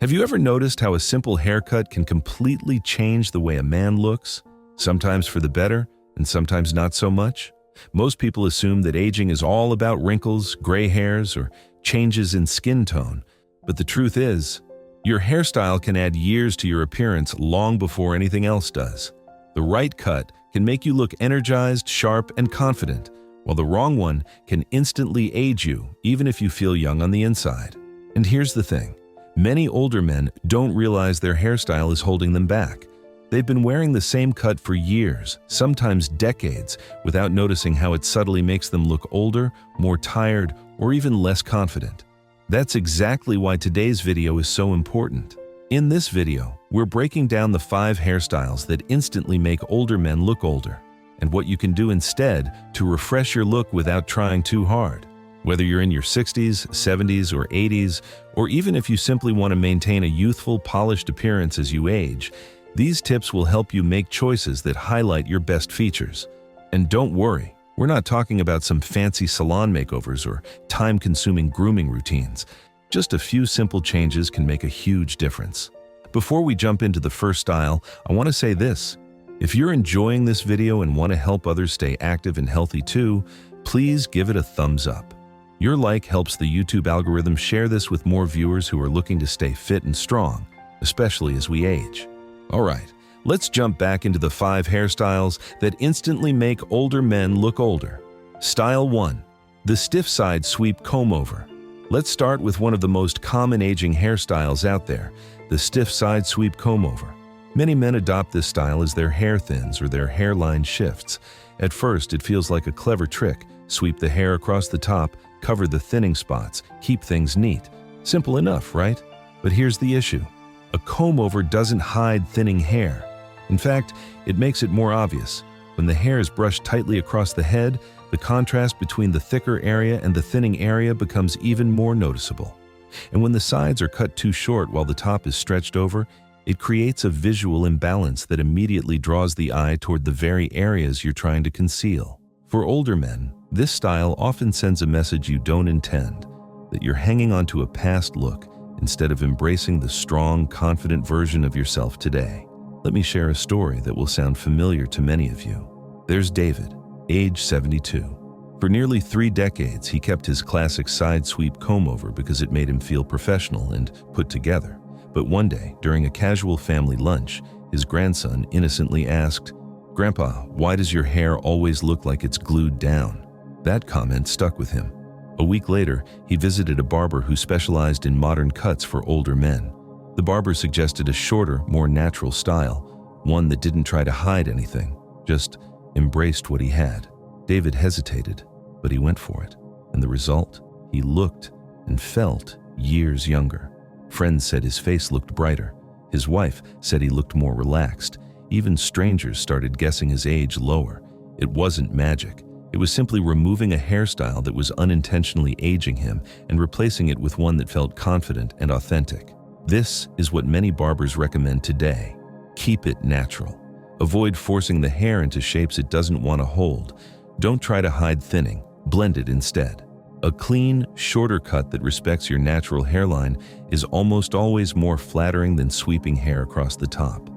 Have you ever noticed how a simple haircut can completely change the way a man looks? Sometimes for the better, and sometimes not so much. Most people assume that aging is all about wrinkles, gray hairs, or changes in skin tone. But the truth is, your hairstyle can add years to your appearance long before anything else does. The right cut can make you look energized, sharp, and confident, while the wrong one can instantly age you, even if you feel young on the inside. And here's the thing. Many older men don't realize their hairstyle is holding them back. They've been wearing the same cut for years, sometimes decades, without noticing how it subtly makes them look older, more tired, or even less confident. That's exactly why today's video is so important. In this video, we're breaking down the 5 hairstyles that instantly make older men look older, and what you can do instead to refresh your look without trying too hard. Whether you're in your 60s, 70s, or 80s, or even if you simply want to maintain a youthful, polished appearance as you age, these tips will help you make choices that highlight your best features. And don't worry, we're not talking about some fancy salon makeovers or time-consuming grooming routines. Just a few simple changes can make a huge difference. Before we jump into the first style, I want to say this. If you're enjoying this video and want to help others stay active and healthy too, please give it a thumbs up. Your like helps the YouTube algorithm share this with more viewers who are looking to stay fit and strong, especially as we age. All right, let's jump back into the 5 hairstyles that instantly make older men look older. Style 1. The stiff side sweep comb-over. Let's start with one of the most common aging hairstyles out there, the stiff side sweep comb-over. Many men adopt this style as their hair thins or their hairline shifts. At first, it feels like a clever trick. Sweep the hair across the top, cover the thinning spots, keep things neat. Simple enough, right? But here's the issue. A comb-over doesn't hide thinning hair. In fact, it makes it more obvious. When the hair is brushed tightly across the head, the contrast between the thicker area and the thinning area becomes even more noticeable. And when the sides are cut too short while the top is stretched over, it creates a visual imbalance that immediately draws the eye toward the very areas you're trying to conceal. For older men, this style often sends a message you don't intend, that you're hanging on to a past look instead of embracing the strong, confident version of yourself today. Let me share a story that will sound familiar to many of you. There's David, age 72. For nearly 3 decades, he kept his classic side sweep comb-over because it made him feel professional and put together. But one day, during a casual family lunch, his grandson innocently asked, "Grandpa, why does your hair always look like it's glued down?" That comment stuck with him. A week later, he visited a barber who specialized in modern cuts for older men. The barber suggested a shorter, more natural style, one that didn't try to hide anything, just embraced what he had. David hesitated, but he went for it. And the result? He looked and felt years younger. Friends said his face looked brighter. His wife said he looked more relaxed. Even strangers started guessing his age lower. It wasn't magic. It was simply removing a hairstyle that was unintentionally aging him and replacing it with one that felt confident and authentic. This is what many barbers recommend today. Keep it natural. Avoid forcing the hair into shapes it doesn't want to hold. Don't try to hide thinning. Blend it instead. A clean, shorter cut that respects your natural hairline is almost always more flattering than sweeping hair across the top.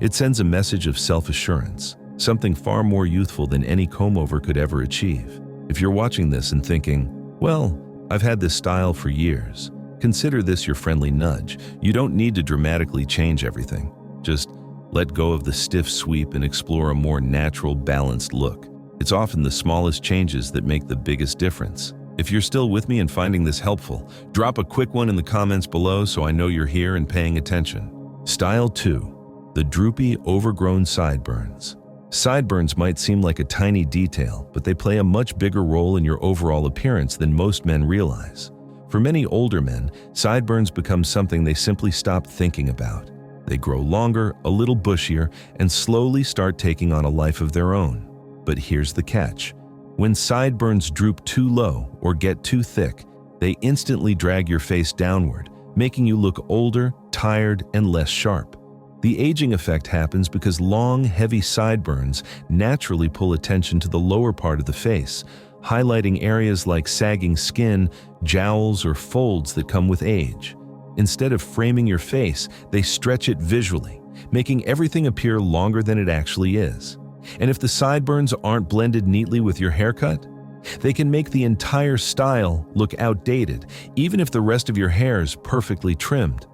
It sends a message of self-assurance, something far more youthful than any comb-over could ever achieve. If you're watching this and thinking, well, I've had this style for years, consider this your friendly nudge. You don't need to dramatically change everything. Just let go of the stiff sweep and explore a more natural, balanced look. It's often the smallest changes that make the biggest difference. If you're still with me and finding this helpful, drop a quick one in the comments below so I know you're here and paying attention. Style 2. The droopy, overgrown sideburns. Sideburns might seem like a tiny detail, but they play a much bigger role in your overall appearance than most men realize. For many older men, sideburns become something they simply stop thinking about. They grow longer, a little bushier, and slowly start taking on a life of their own. But here's the catch. When sideburns droop too low or get too thick, they instantly drag your face downward, making you look older, tired, and less sharp. The aging effect happens because long, heavy sideburns naturally pull attention to the lower part of the face, highlighting areas like sagging skin, jowls, or folds that come with age. Instead of framing your face, they stretch it visually, making everything appear longer than it actually is. And if the sideburns aren't blended neatly with your haircut, they can make the entire style look outdated, even if the rest of your hair is perfectly trimmed.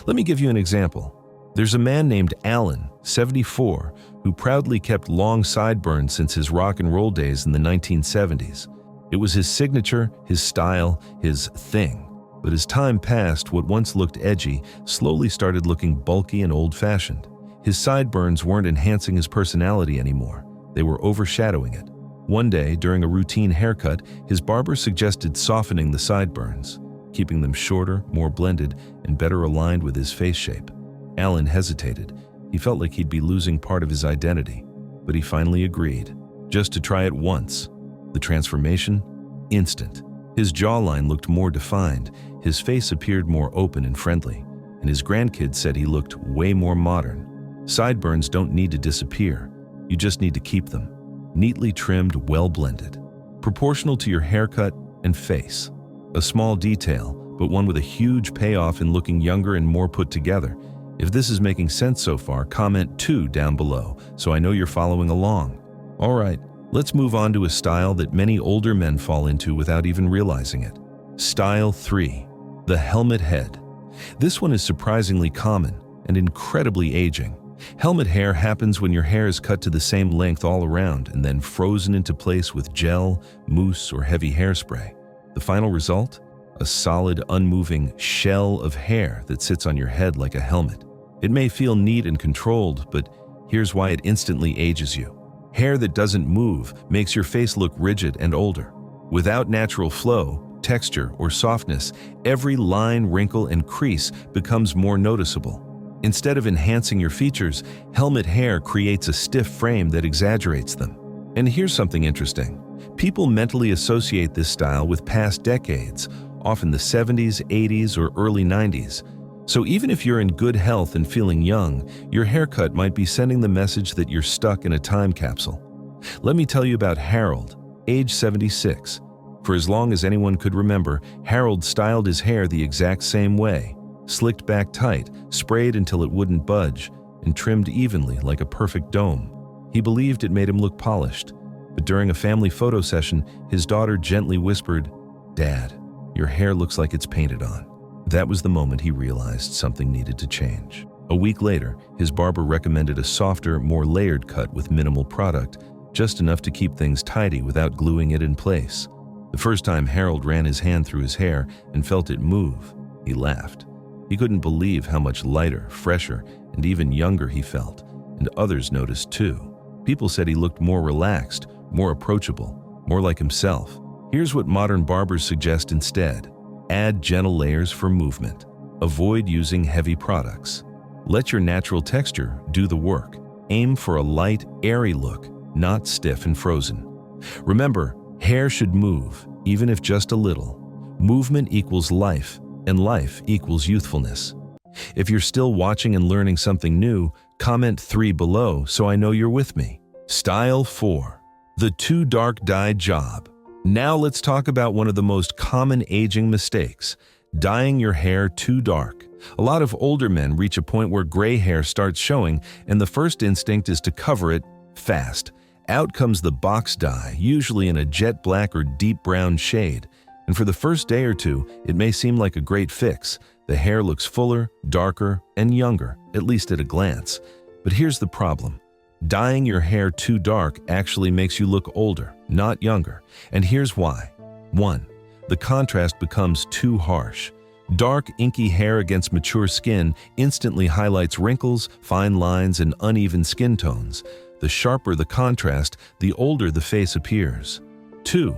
Let me give you an example. There's a man named Alan, 74, who proudly kept long sideburns since his rock and roll days in the 1970s. It was his signature, his style, his thing. But as time passed, what once looked edgy slowly started looking bulky and old-fashioned. His sideburns weren't enhancing his personality anymore. They were overshadowing it. One day, during a routine haircut, his barber suggested softening the sideburns, keeping them shorter, more blended, and better aligned with his face shape. Alan hesitated. He felt like he'd be losing part of his identity, but he finally agreed, just to try it once. The transformation? Instant. His jawline looked more defined, his face appeared more open and friendly, and his grandkids said he looked way more modern. Sideburns don't need to disappear, you just need to keep them. Neatly trimmed, well blended, proportional to your haircut and face. A small detail, but one with a huge payoff in looking younger and more put together. If this is making sense so far, comment 2 down below so I know you're following along. Alright, let's move on to a style that many older men fall into without even realizing it. Style 3, the helmet head. This one is surprisingly common and incredibly aging. Helmet hair happens when your hair is cut to the same length all around and then frozen into place with gel, mousse, or heavy hairspray. The final result? A solid, unmoving shell of hair that sits on your head like a helmet. It may feel neat and controlled, but here's why it instantly ages you. Hair that doesn't move makes your face look rigid and older. Without natural flow, texture, or softness, every line, wrinkle, and crease becomes more noticeable. Instead of enhancing your features, helmet hair creates a stiff frame that exaggerates them. And here's something interesting. People mentally associate this style with past decades, often the 70s, 80s, or early 90s. So even if you're in good health and feeling young, your haircut might be sending the message that you're stuck in a time capsule. Let me tell you about Harold, age 76. For as long as anyone could remember, Harold styled his hair the exact same way. Slicked back tight, sprayed until it wouldn't budge, and trimmed evenly like a perfect dome. He believed it made him look polished, but during a family photo session, his daughter gently whispered, "Dad, your hair looks like it's painted on." That was the moment he realized something needed to change. A week later, his barber recommended a softer, more layered cut with minimal product, just enough to keep things tidy without gluing it in place. The first time Harold ran his hand through his hair and felt it move, he laughed. He couldn't believe how much lighter, fresher, and even younger he felt, and others noticed too. People said he looked more relaxed, more approachable, more like himself. Here's what modern barbers suggest instead. Add gentle layers for movement. Avoid using heavy products. Let your natural texture do the work. Aim for a light, airy look, not stiff and frozen. Remember, hair should move, even if just a little. Movement equals life, and life equals youthfulness. If you're still watching and learning something new, comment 3 below so I know you're with me. Style 4, the too dark dye job. Now let's talk about one of the most common aging mistakes, dyeing your hair too dark. A lot of older men reach a point where gray hair starts showing, and the first instinct is to cover it fast. Out comes the box dye, usually in a jet black or deep brown shade. And for the first day or two, it may seem like a great fix. The hair looks fuller, darker, and younger, at least at a glance. But here's the problem. Dyeing your hair too dark actually makes you look older, not younger. And here's why. 1. The contrast becomes too harsh. Dark, inky hair against mature skin instantly highlights wrinkles, fine lines, and uneven skin tones. The sharper the contrast, the older the face appears. 2.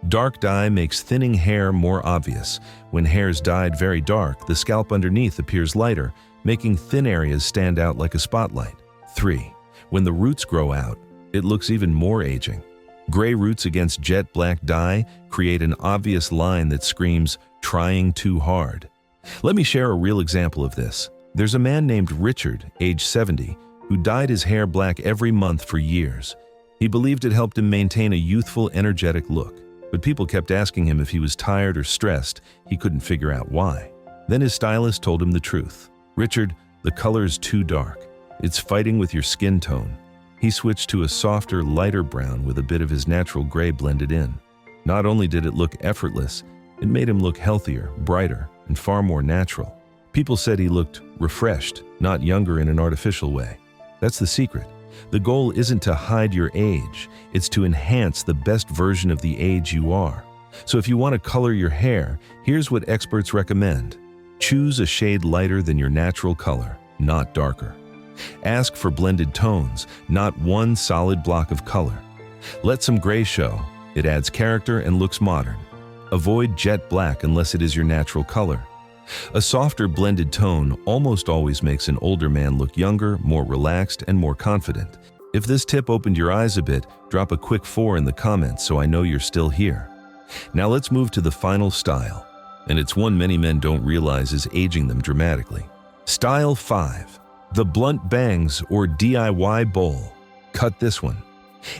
Dark dye makes thinning hair more obvious. When hair is dyed very dark, the scalp underneath appears lighter, making thin areas stand out like a spotlight. 3. When the roots grow out, it looks even more aging. Gray roots against jet black dye create an obvious line that screams, "trying too hard." Let me share a real example of this. There's a man named Richard, age 70, who dyed his hair black every month for years. He believed it helped him maintain a youthful, energetic look. But people kept asking him if he was tired or stressed. He couldn't figure out why. Then his stylist told him the truth. "Richard, the color's too dark. It's fighting with your skin tone." He switched to a softer, lighter brown with a bit of his natural gray blended in. Not only did it look effortless, it made him look healthier, brighter, and far more natural. People said he looked refreshed, not younger in an artificial way. That's the secret. The goal isn't to hide your age, it's to enhance the best version of the age you are. So if you want to color your hair, here's what experts recommend. Choose a shade lighter than your natural color, not darker. Ask for blended tones, not one solid block of color. Let some gray show. It adds character and looks modern. Avoid jet black unless it is your natural color. A softer blended tone almost always makes an older man look younger, more relaxed, and more confident. If this tip opened your eyes a bit, drop a quick 4 in the comments so I know you're still here. Now let's move to the final style, and it's one many men don't realize is aging them dramatically. Style 5. The blunt bangs or DIY bowl. Cut this one.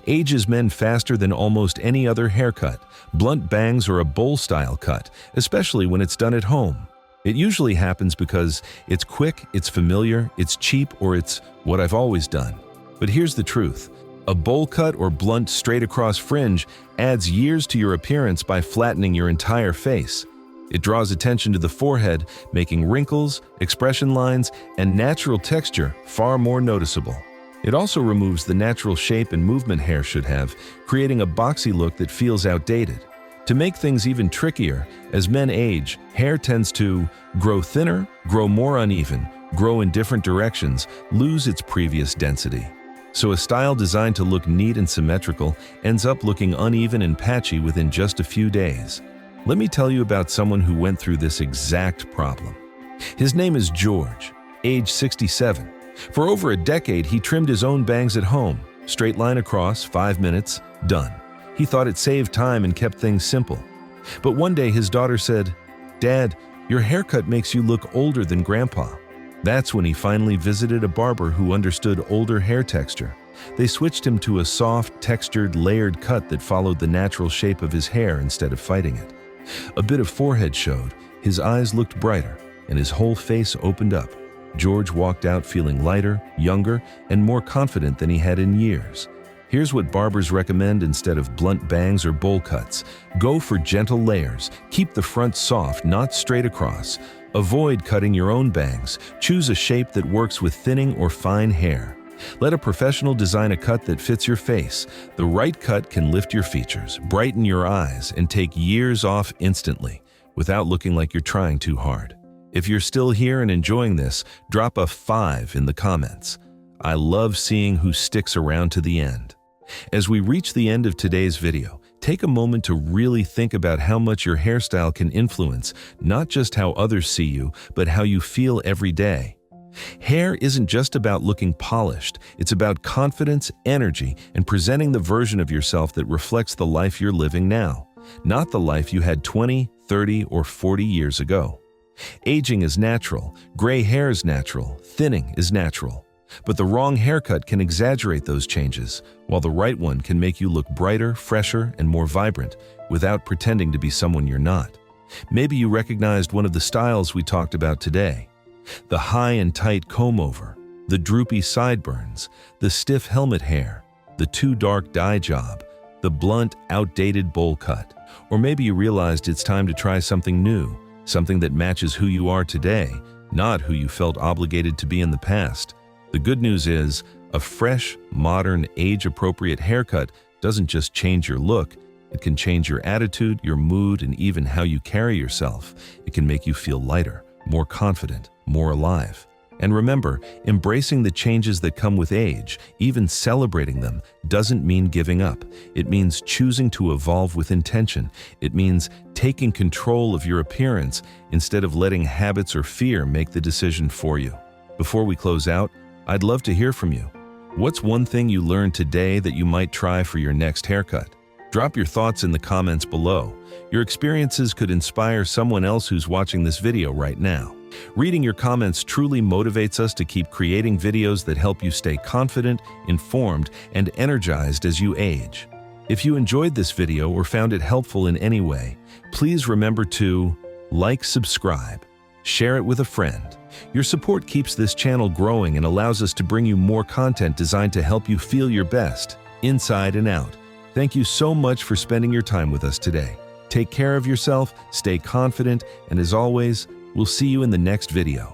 Ages men faster than almost any other haircut. Blunt bangs are a bowl-style cut, especially when it's done at home. It usually happens because it's quick, it's familiar, it's cheap, or it's what I've always done. But here's the truth. A bowl cut or blunt straight-across fringe adds years to your appearance by flattening your entire face. It draws attention to the forehead, making wrinkles, expression lines, and natural texture far more noticeable. It also removes the natural shape and movement hair should have, creating a boxy look that feels outdated. To make things even trickier, as men age, hair tends to grow thinner, grow more uneven, grow in different directions, lose its previous density. So a style designed to look neat and symmetrical ends up looking uneven and patchy within just a few days. Let me tell you about someone who went through this exact problem. His name is George, age 67. For over a decade, he trimmed his own bangs at home. Straight line across, 5 minutes, done. He thought it saved time and kept things simple. But one day his daughter said, "Dad, your haircut makes you look older than Grandpa." That's when he finally visited a barber who understood older hair texture. They switched him to a soft, textured, layered cut that followed the natural shape of his hair instead of fighting it. A bit of forehead showed, his eyes looked brighter, and his whole face opened up. George walked out feeling lighter, younger, and more confident than he had in years. Here's what barbers recommend instead of blunt bangs or bowl cuts. Go for gentle layers. Keep the front soft, not straight across. Avoid cutting your own bangs. Choose a shape that works with thinning or fine hair. Let a professional design a cut that fits your face. The right cut can lift your features, brighten your eyes, and take years off instantly, without looking like you're trying too hard. If you're still here and enjoying this, drop a 5 in the comments. I love seeing who sticks around to the end. As we reach the end of today's video, take a moment to really think about how much your hairstyle can influence not just how others see you, but how you feel every day. Hair isn't just about looking polished, it's about confidence, energy, and presenting the version of yourself that reflects the life you're living now, not the life you had 20, 30, or 40 years ago. Aging is natural, gray hair is natural, thinning is natural. But the wrong haircut can exaggerate those changes, while the right one can make you look brighter, fresher, and more vibrant without pretending to be someone you're not. Maybe you recognized one of the styles we talked about today. The high and tight comb-over, the droopy sideburns, the stiff helmet hair, the too dark dye job, the blunt, outdated bowl cut. Or maybe you realized it's time to try something new, something that matches who you are today, not who you felt obligated to be in the past. The good news is, a fresh, modern, age-appropriate haircut doesn't just change your look, it can change your attitude, your mood, and even how you carry yourself. It can make you feel lighter, more confident, more alive. And remember, embracing the changes that come with age, even celebrating them, doesn't mean giving up. It means choosing to evolve with intention. It means taking control of your appearance instead of letting habits or fear make the decision for you. Before we close out, I'd love to hear from you. What's one thing you learned today that you might try for your next haircut? Drop your thoughts in the comments below. Your experiences could inspire someone else who's watching this video right now. Reading your comments truly motivates us to keep creating videos that help you stay confident, informed, and energized as you age. If you enjoyed this video or found it helpful in any way, please remember to like, subscribe, share it with a friend. Your support keeps this channel growing and allows us to bring you more content designed to help you feel your best, inside and out. Thank you so much for spending your time with us today. Take care of yourself, stay confident, and as always, we'll see you in the next video.